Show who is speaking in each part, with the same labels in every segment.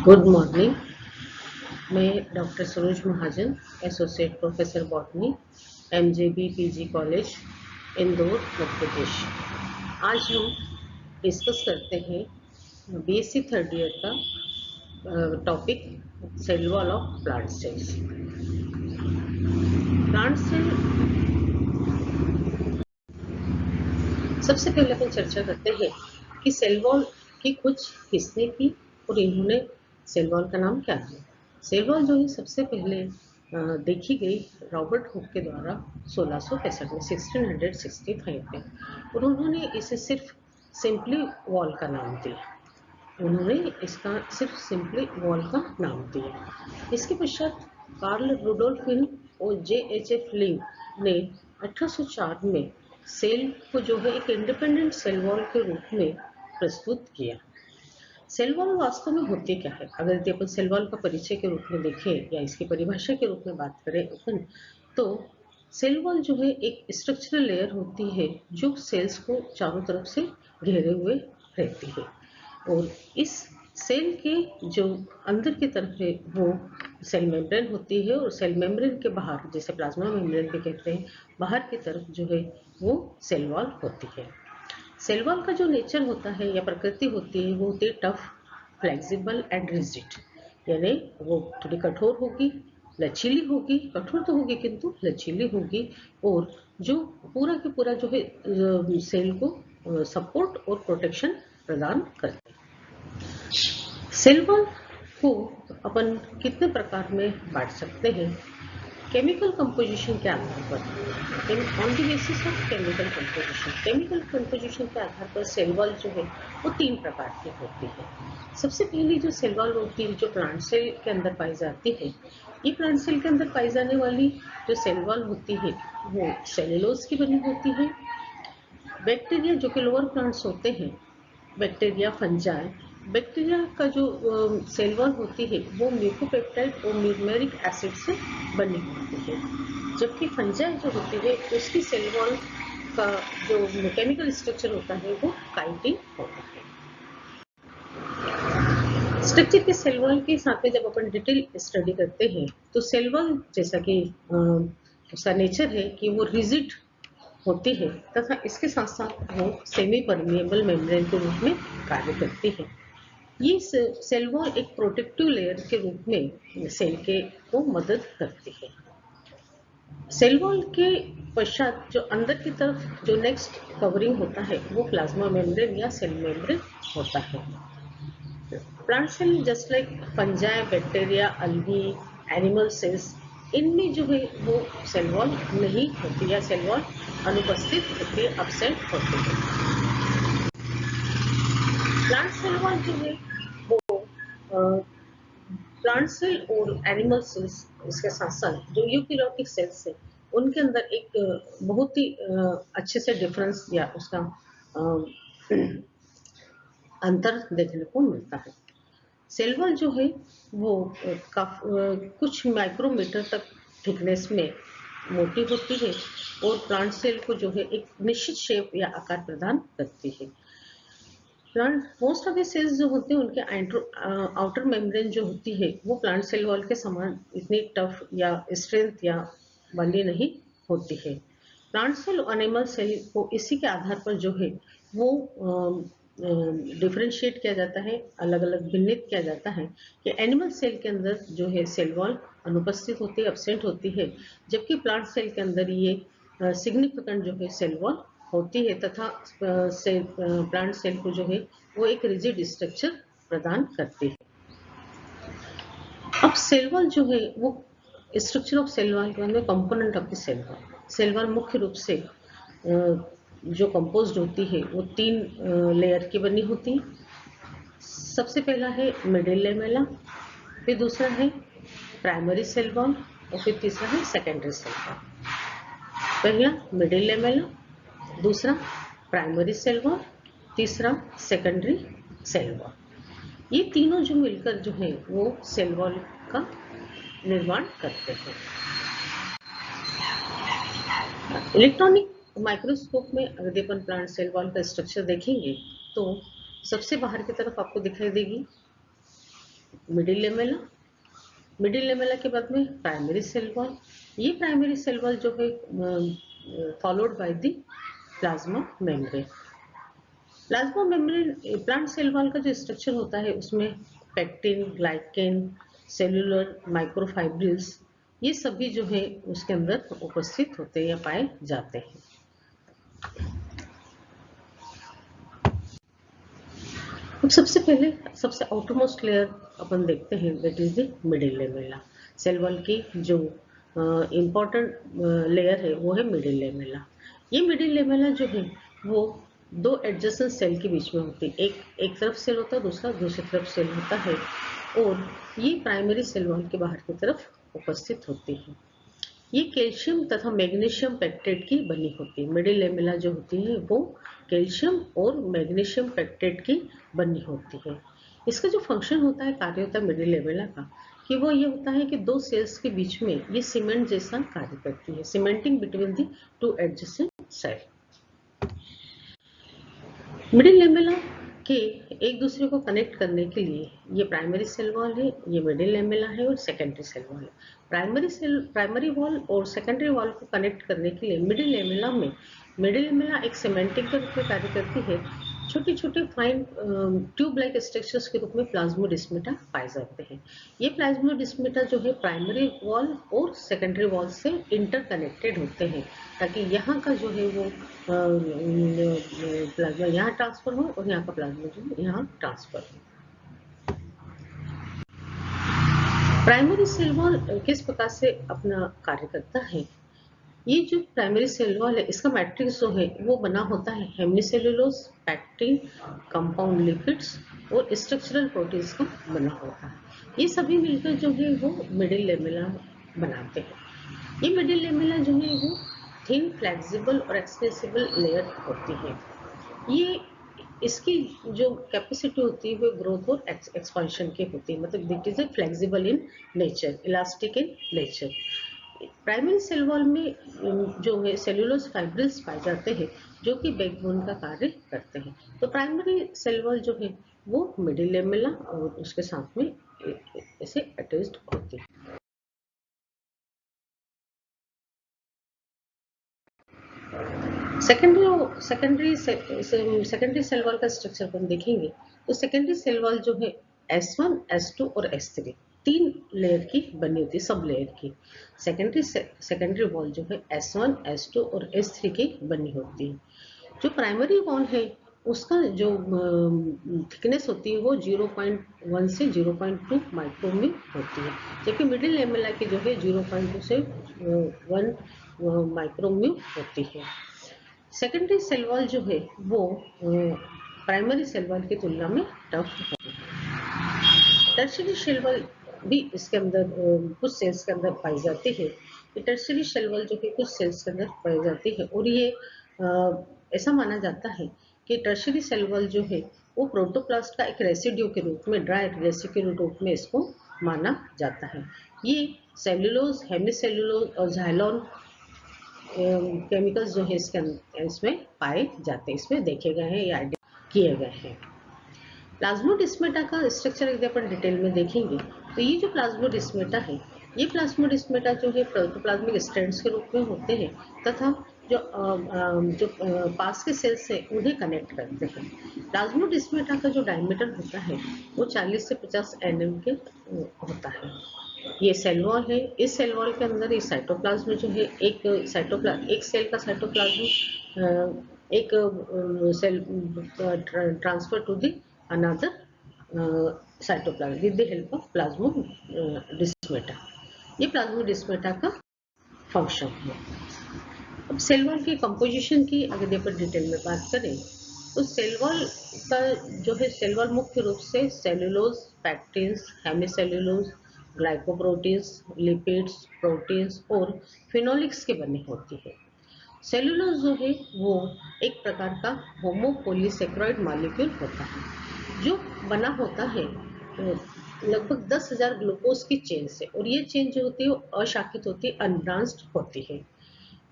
Speaker 1: Good morning. मैं doctor Saroj Mahajan, associate professor botany, MJB PG college, Indore, Madhya Pradesh. आज हम डिस्कस करते हैं बीएससी थर्ड ईयर का topic cell wall of plant cells. Plant cell सबसे पहले अपन चर्चा करते हैं कि सेल वॉल की कुछ किसने की और इन्होंने सेल वॉल का नाम क्या दिया। सेल वॉल जो है सबसे पहले देखी गई रॉबर्ट हुक के द्वारा 1665 में 1665 में, और उन्होंने इसे सिर्फ सिंपली वॉल का नाम दिया। उन्होंने इसका सिर्फ सिंपली वॉल का नाम दिया। इसके पश्चात कार्ल रुडोल्फ हिल और JHF लिंग ने 1804 में सेल को जो है एक इंडिपेंडेंट सेल वॉल के रूप में प्रस्तुत किया। सेल वॉल वास्तव में होती क्या है? अगर यदि अपन सेल वॉल का परिचय के रूप में देखें या इसकी परिभाषा के रूप में बात करें अपन, तो सेल वॉल जो है एक स्ट्रक्चरल लेयर होती है जो सेल्स को चारों तरफ से घेरे हुए रहती है, और इस सेल के जो अंदर की तरफ है वो सेल मेम्ब्रेन होती है, और सेल मेम्ब्रेन के बाहर, जिसे प्लाज्मा मेम्ब्रेन भी कहते हैं, बाहर की तरफ जो है वो सेल वॉल होती है। सेल वॉल का जो नेचर होता है या प्रकृति होती है वो होती है टफ, फ्लेक्सिबल एंड रिजिड, यानी वो थोड़ी कठोर होगी, लचीली होगी। कठोर तो होगी किंतु लचीली होगी, और जो पूरा के पूरा जो है सेल को सपोर्ट और प्रोटेक्शन प्रदान करते हैं। सेल वॉल को अपन कितने प्रकार में बांट सकते हैं? केमिकल कंपोजिशन के आधार पर, on the basis of chemical composition के आधार पर सेल वॉल जो है वो 3 प्रकार की होती है। सबसे पहली जो सेल वॉल होती है जो प्लांट सेल के अंदर पाई जाती है, ये प्लांट सेल के अंदर पाई जाने वाली जो सेल वॉल होती है वो सेलुलोज की बनी होती है। बैक्टीरिया जो कि लोअर प्लांट्स होते हैं, बैक्टीरिया, फंजाई, बैक्टीरिया का जो सेल वॉल होती है वो म्यूकोपेप्टाइड और म्यूमेरिक एसिड से बनी होती है, जबकि फंजाई जो होती है उसकी सेल वॉल का जो केमिकल स्ट्रक्चर होता है वो काइटिन होता है। स्ट्रक्चर के सेल वॉल के साथ में जब अपन डिटेल स्टडी करते हैं तो सेल वॉल जैसा कि उसका नेचर है कि वो रिजिड होती है तथा इसके साथ साथ वो सेमी परमिएबल मेम्ब्रेन के रूप में कार्य करती है। ये सेल वॉल एक प्रोटेक्टिव लेयर के रूप में सेल के को मदद करती है। सेल वॉल के पश्चात जो अंदर की तरफ जो नेक्स्ट कवरिंग होता है वो प्लाज्मा मेम्ब्रेन या सेल मेम्ब्रेन होता है। Plant cell just like fungi, bacteria, algae, animal cells, इनमें जो है वो सेल वॉल नहीं होती या सेल वॉल अनुपस्थित होती है, एब्सेंट होती है। प्लांट सेल वॉल जो है वो प्लांट सेल और एनिमल सेल्स, इसके साथ साथ जो यूकेरियोटिक सेल्स है उनके अंदर एक बहुत ही अच्छे से डिफरेंस या उसका अंतर देखने को मिलता है। सेल वॉल जो है वो कुछ माइक्रोमीटर तक थिकनेस में मोटी होती है और प्लांट सेल को जो है एक निश्चित शेप या आकार प्रदान करती है। Plant most of the cells जो होते हैं उनके आउटर मेम्ब्रेन जो होती है वो प्लांट सेल वॉल के समान इतनी टफ या स्ट्रेंथ या वाली नहीं होती है। प्लांट सेल और एनिमल सेल को इसी के आधार पर जो है वो डिफरेंशिएट किया जाता है, अलग अलग भिन्नित किया जाता है कि एनिमल सेल के अंदर जो है सेल वॉल अनुपस्थित होती है, एब्सेंट होती है, जबकि प्लांट सेल के अंदर ये सिग्निफिकेंट जो है सेल वॉल होती है तथा प्लांट सेल को जो है वो एक रिजिड स्ट्रक्चर प्रदान करती है। अब सेल वॉल जो है वो स्ट्रक्चर ऑफ सेल वॉल के अंदर component of the cell wall, cell wall मुख्य रूप से जो कंपोज्ड होती है वो 3 लेयर की बनी होती है। सबसे पहला है मिडिल लेमेला, फिर दूसरा है प्राइमरी सेल वॉल और फिर तीसरा है सेकेंडरी सेल वॉल। पहला मिडिल लेमेला, दूसरा प्राइमरी सेल वॉल, तीसरा सेकेंडरी सेल वॉल। ये तीनों जो मिलकर जो है वो सेल वॉल का निर्माण करते हैं। इलेक्ट्रॉनिक माइक्रोस्कोप में अगर अपन प्लांट सेल वॉल का स्ट्रक्चर देखेंगे तो सबसे बाहर की तरफ आपको दिखाई देगी मिडिल लेमेला, मिडिल लेमेला के बाद में प्राइमरी सेल वॉल। ये प्राइमरी सेल वॉल जो है followed by the plasma membrane. Plasma membrane plant cell wall का जो स्ट्रक्चर होता है उसमें पेक्टिन, ग्लाइकेन, सेलुलर माइक्रोफाइब्रिल्स, ये सभी जो है उसके अंदर उपस्थित होते हैं या पाए जाते हैं। अब सबसे पहले सबसे आउटरमोस्ट लेयर अपन देखते हैं, that is the middle lamella. Cell wall की जो इम्पोर्टेंट लेयर है वो है मिडिल लेमेला। ये मिडिल लेमेला जो है वो दो एडजेसेंट सेल के बीच में होती है। एक तरफ सेल होता है, दूसरा दूसरी तरफ सेल होता है, और ये प्राइमरी सेल वॉल के बाहर की तरफ उपस्थित होती है। ये कैल्शियम तथा मैग्नीशियम पेक्टेट की बनी होती है। मिडिल लेमेला जो होती है वो कैल्शियम और मैग्नीशियम पेक्टेट की बनी होती है। इसका जो फंक्शन होता है, कार्य होता है मिडिल लेमेला का, कि वो ये होता है कि दो सेल्स के बीच में ये सीमेंट जैसा कार्य करती है, cementing between the two adjacent cell. Middle lamella के एक दूसरे को कनेक्ट करने के लिए ये प्राइमरी सेल वॉल है, ये मिडिल लेमेला है, और सेकेंडरी सेल वॉल है। प्राइमरी वॉल और सेकेंडरी वॉल को कनेक्ट करने के लिए मिडिल लेमेला एक सीमेंटिंग के रूप में कार्य करती है। छोटे छोटे फाइन ट्यूब लाइक स्ट्रक्चर्स के रूप में प्लाज्मोडेस्माटा पाए जाते हैं। ये प्लाज्मोडेस्माटा जो है प्राइमरी वॉल और सेकेंडरी वॉल से इंटरकनेक्टेड होते हैं, ताकि यहाँ का जो है वो प्लाज्मा यहाँ ट्रांसफर हो और यहाँ का प्लाज्मा जो है यहाँ ट्रांसफर हो। प्राइमरी सेल वॉल किस प्रकार से अपना कार्य करता है? ये जो प्राइमरी सेल वॉल है, इसका मैट्रिक्स जो है वो बना होता है हेमिसेल्युलोज, पैक्टिन, कंपाउंड लिपिड्स और स्ट्रक्चरल प्रोटीन्स का बना होता है। ये सभी मिलकर जो है वो मिडिल लेमेला बनाते हैं। ये मिडिल लेमेला जो है वो थिन, फ्लेक्सिबल और एक्सटेंसिबल लेयर होती है। ये इसकी जो कैपेसिटी होती है वो ग्रोथ और एक्सपांशन की होती है, मतलब it is flexible in nature, elastic in nature. Primary cell wall में जो है सेलुलोज फाइब्रिल्स पाए जाते हैं, जो कि बैकबोन का कार्य करते हैं। तो प्राइमरी सेल वॉल जो है वो मिडिल लेमेला और उसके साथ में ऐसे अटैच्ड होती है। सेकेंडरी सेल वॉल का स्ट्रक्चर अपन देखेंगे तो सेकेंडरी सेल वॉल जो है S1, S2 और S3 तीन लेयर की बनी होती है, सब लेयर की। सेकेंडरी वॉल जो है S1, S2 और S3 की बनी होती है। जो प्राइमरी वॉल है उसका जो थिकनेस होती है वो 0.1 से 0.2 माइक्रोमीटर होती है, जबकि मिडिल लेमेला की जो है 0.2 से 1 माइक्रोमीटर होती है। सेकेंडरी सेल वॉल जो है वो प्राइमरी सेल वॉल की तुलना में टफ है। टर्शियरी सेल वॉल भी इसके अंदर कुछ सेल्स के अंदर पाई जाती है। टर्शियरी सेल वॉल जो कि कुछ सेल्स के अंदर पाई जाती है, और ये ऐसा माना जाता है कि टर्शियरी सेल वॉल जो है वो प्रोटोप्लास्ट का एक रेसिड्यू के रूप में, ड्राई रेसिड्यू के रूप में इसको माना जाता है। ये सेल्यूलोज, हेमिसेल्यूलोज और जाइलोन केमिकल्स जो है इसमें पाए जाते हैं, इसमें देखे गए हैं या किए गए हैं। प्लाज्मोडेस्माटा का स्ट्रक्चर यदि अपन डिटेल में देखेंगे तो ये जो प्लाज्मोडेस्माटा है, ये प्लाज्मोडेस्माटा जो है प्रोटोप्लाज्मिक स्ट्रैंड्स के रूप में होते हैं, तथा जो पास के सेल्स से उन्हें कनेक्ट करते हैं। प्लाज्मोडेस्माटा का जो डायमीटर होता है वो 40 से 50 nm के होता है। ये सेल वॉल है। इस सेल वॉल के अंदर ये साइटोप्लाज्म जो है एक सेल का साइटोप्लाज्म एक cell transfer to the another cytoplasm with the help of plasmodesmata. ये प्लाज्मोडेस्माटा का फंक्शन है। अब सेल वॉल की कंपोजिशन की अगर अपन डिटेल में बात करें तो सेल वॉल का जो है, सेल वॉल मुख्य रूप से सेलुलोज, पैक्टिन्स, हेमिसेल्युलोज, ग्लाइकोप्रोटीन्स, लिपिड्स, प्रोटीन्स और फिनोलिक्स के बने होती है। सेलुलोज जो है वो एक प्रकार का होमोपोलीसेक्राइड मॉलिक्यूल होता है, जो बना होता है लगभग 10,000 ग्लूकोज की चेन से, और ये चेन जो होती है वो अशाखित होती है, अनब्रांच्ड होती है।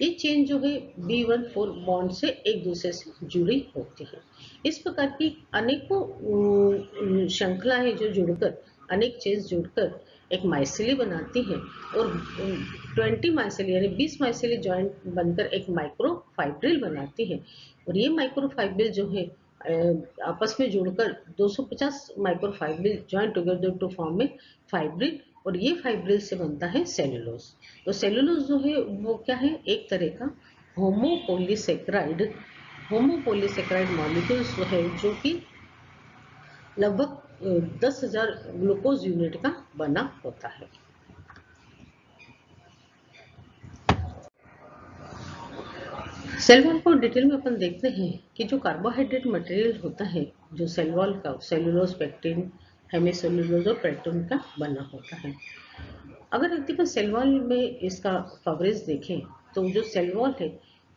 Speaker 1: ये चेन जो है B14 बॉन्ड से एक दूसरे से जुड़ी होती है। इस प्रकार की अनेकों श्रृंखलाएं जो जुड़कर अनेक चेन्स जुड़कर एक माइसिली बनाती हैं और 20 माइसिली यानी 20 माइसिली जॉइंट बनकर एक माइक्रोफाइब्रिल बनाती है। और ये माइक्रोफाइब्रिल जो है आपस में जुड़कर 250 microfibril join together to form a fibril, और ये फाइब्रिल से बनता है सेलुलोज। तो सेलुलोज जो है वो क्या है, एक तरह का होमोपोलीसेक्राइड मॉलिक्यूल्स है जो कि लगभग 10,000 ग्लूकोज यूनिट का बना होता है। सेल वॉल को डिटेल में अपन देखते हैं कि जो कार्बोहाइड्रेट मटेरियल होता है जो सेल वॉल का, सेलुलोज, पेक्टिन, हेमिसेलुलोज और पेक्टिन का बना होता है। अगर यदि सेल वॉल में इसका कवरेज देखें तो जो सेल वॉल है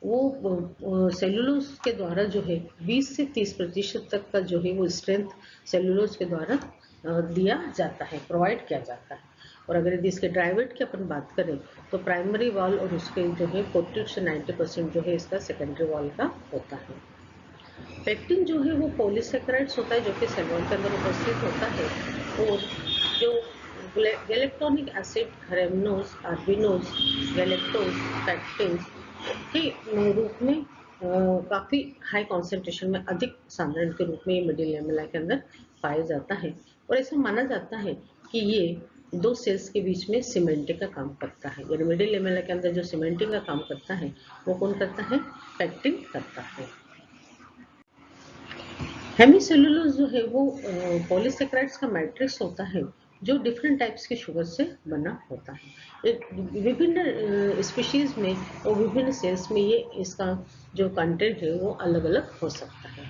Speaker 1: वो सेलुलोज के द्वारा जो है 20 से 30% तक का जो है वो स्ट्रेंथ सेलुलोज के द्वारा दिया जाता है, प्रोवाइड किया जाता है। और अगर यदि इसके ड्राइवेट की अपन बात करें तो प्राइमरी वॉल और उसके जो है 40 से 90% जो है इसका सेकेंडरी वॉल का होता है। पेक्टिन जो है वो पॉलीसेकेराइड्स होता है जो कि सेल वॉल के अंदर उपस्थित होता है, और जो गैलेक्टोनिक एसिड हेरेमनोज, आर्बिनोज, गैलेक्टोज, पेक्टिन के रूप में काफ़ी हाई कॉन्सेंट्रेशन में, अधिक सांद्रण के रूप में ये मिडिल लेमेला के अंदर पाया जाता है। और ऐसा माना जाता है कि ये दो सेल्स के बीच में सीमेंटिंग का काम करता है, यानी मिडिल लेमेला के अंदर जो सीमेंटिंग का काम करता है वो कौन करता है, पेक्टिन करता है। हेमिसेलुलोज जो है वो पॉलीसेकेराइड्स का मैट्रिक्स होता है जो डिफरेंट टाइप्स के शुगर से बना होता है। विभिन्न स्पीशीज में और विभिन्न सेल्स में ये इसका जो कंटेंट है वो अलग अलग हो सकता है।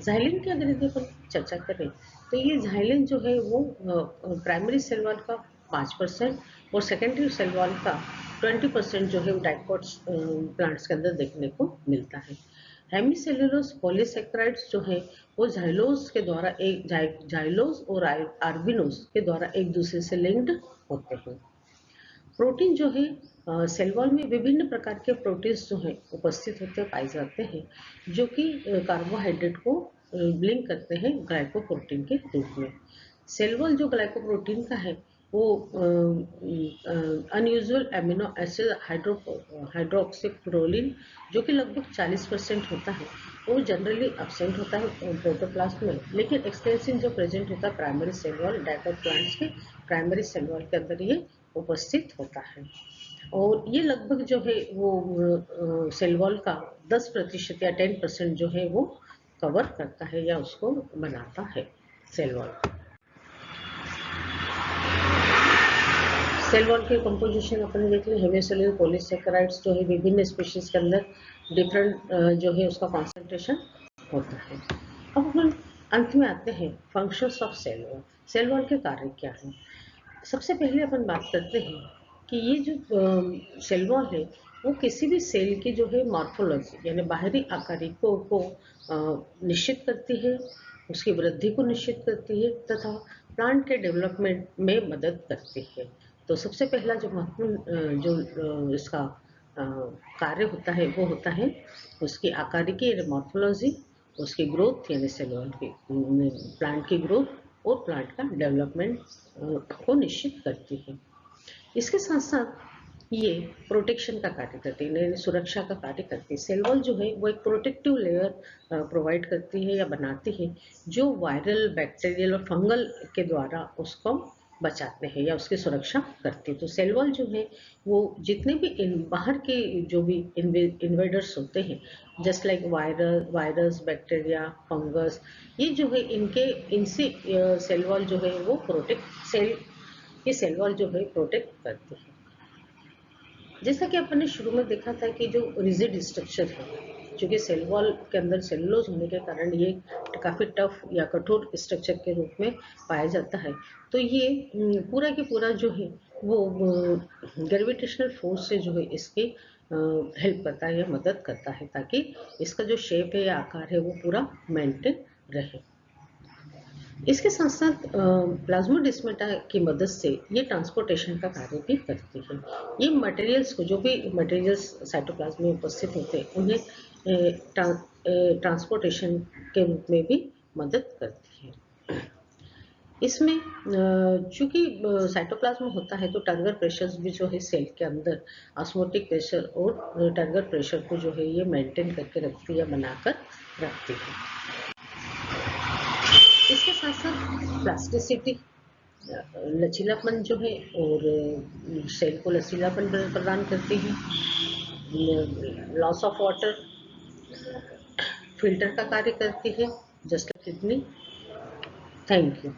Speaker 1: ज़ाइलिन की अगर यदि अपन चर्चा करें तो ये ज़ाइलिन जो है वो प्राइमरी सेल वॉल का 5% और सेकेंडरी सेल वॉल का 20% जो है डाइकोट्स प्लांट्स के अंदर देखने को मिलता है। हेमिसेलुलोज पॉलीसेकेराइड्स जो है वो जाइलोज के द्वारा जाइलोज और आर्बिनोज के द्वारा एक दूसरे से लिंक्ड होते हैं। प्रोटीन जो है सेल वॉल में विभिन्न प्रकार के प्रोटीन्स जो हैं उपस्थित होते पाए जाते हैं जो कि कार्बोहाइड्रेट को लिंक करते हैं ग्लाइकोप्रोटीन के रूप में। सेल वॉल जो ग्लाइकोप्रोटीन का है वो अनयूजुअल एमिनो एसिड हाइड्रोक्सीप्रोलिन जो कि लगभग 40% होता है वो जनरली एब्सेंट होता है प्रोटोप्लास्ट में, लेकिन एक्सटेंसिव जो प्रेजेंट होता है primary cell wall dicot plants के प्राइमरी सेल वॉल के अंदर ये उपस्थित होता है। और ये लगभग जो है वो सेल वॉल का 10% या 10% जो है वो कवर करता है या उसको बनाता है सेल वॉल। सेल वॉल के कंपोजिशन अपन देख लें, हेमिसेलुलोज पॉलीसेकेराइड्स जो है विभिन्न स्पीशीज के अंदर डिफरेंट जो है उसका कॉन्सेंट्रेशन होता है। अब अपन अंत में आते हैं functions of cell wall. Cell wall के कार्य क्या हैं? सबसे पहले अपन बात करते हैं कि ये जो सेल वॉल है वो किसी भी सेल की जो है मॉर्फोलॉजी यानी बाहरी आकारिकों को निश्चित करती है, उसकी वृद्धि को निश्चित करती है तथा प्लांट के डेवलपमेंट में मदद करती है। तो सबसे पहला जो महत्वपूर्ण जो इसका कार्य होता है वो होता है उसकी आकारिकी यानी मॉर्फोलॉजी, उसकी ग्रोथ यानी सेल वॉल की प्लांट की ग्रोथ और प्लांट का डेवलपमेंट को निश्चित करती है। इसके साथ साथ ये प्रोटेक्शन का कार्य करती है, यानी सुरक्षा का कार्य करती है। सेल वॉल जो है वो एक प्रोटेक्टिव लेयर प्रोवाइड करती है या बनाती है जो वायरल, बैक्टीरियल और फंगल के द्वारा उसको बचाते हैं या उसकी सुरक्षा करती है। तो सेल वॉल जो है वो जितने भी बाहर के जो भी इन्वेडर्स होते हैं just like virus, bacteria, fungus, ये जो है इनसे सेल वॉल जो है वो सेल वॉल जो है प्रोटेक्ट करती है। जैसा कि अपन ने शुरू में देखा था कि जो रिजिड स्ट्रक्चर है, चूंकि सेल वॉल के अंदर सेलुलोज होने के कारण ये काफ़ी टफ या कठोर स्ट्रक्चर के रूप में पाया जाता है, तो ये पूरा के पूरा जो है वो ग्रेविटेशनल फोर्स से जो है इसकी हेल्प करता है या मदद करता है ताकि इसका जो शेप है या आकार है वो पूरा मेंटेन रहे। इसके साथ साथ प्लाज्मोडेस्माटा की मदद से ये ट्रांसपोर्टेशन का कार्य भी करती है। ये मटेरियल्स को, जो भी मटेरियल्स साइटोप्लाज्म में उपस्थित होते हैं उन्हें ट्रांसपोर्टेशन के रूप में भी मदद करती है। इसमें चूंकि साइटोप्लाज्म होता है तो टर्गर प्रेशर भी जो है सेल के अंदर ऑस्मोटिक प्रेशर और टर्गर प्रेशर को जो है ये मेंटेन करके रखती है या बनाकर रखती है। इसके साथ साथ प्लास्टिसिटी, लचीलापन जो है और सेल को लचीलापन प्रदान करती है। लॉस ऑफ वाटर फिल्टर का कार्य करती है, जस्ट किडनी। Thank you.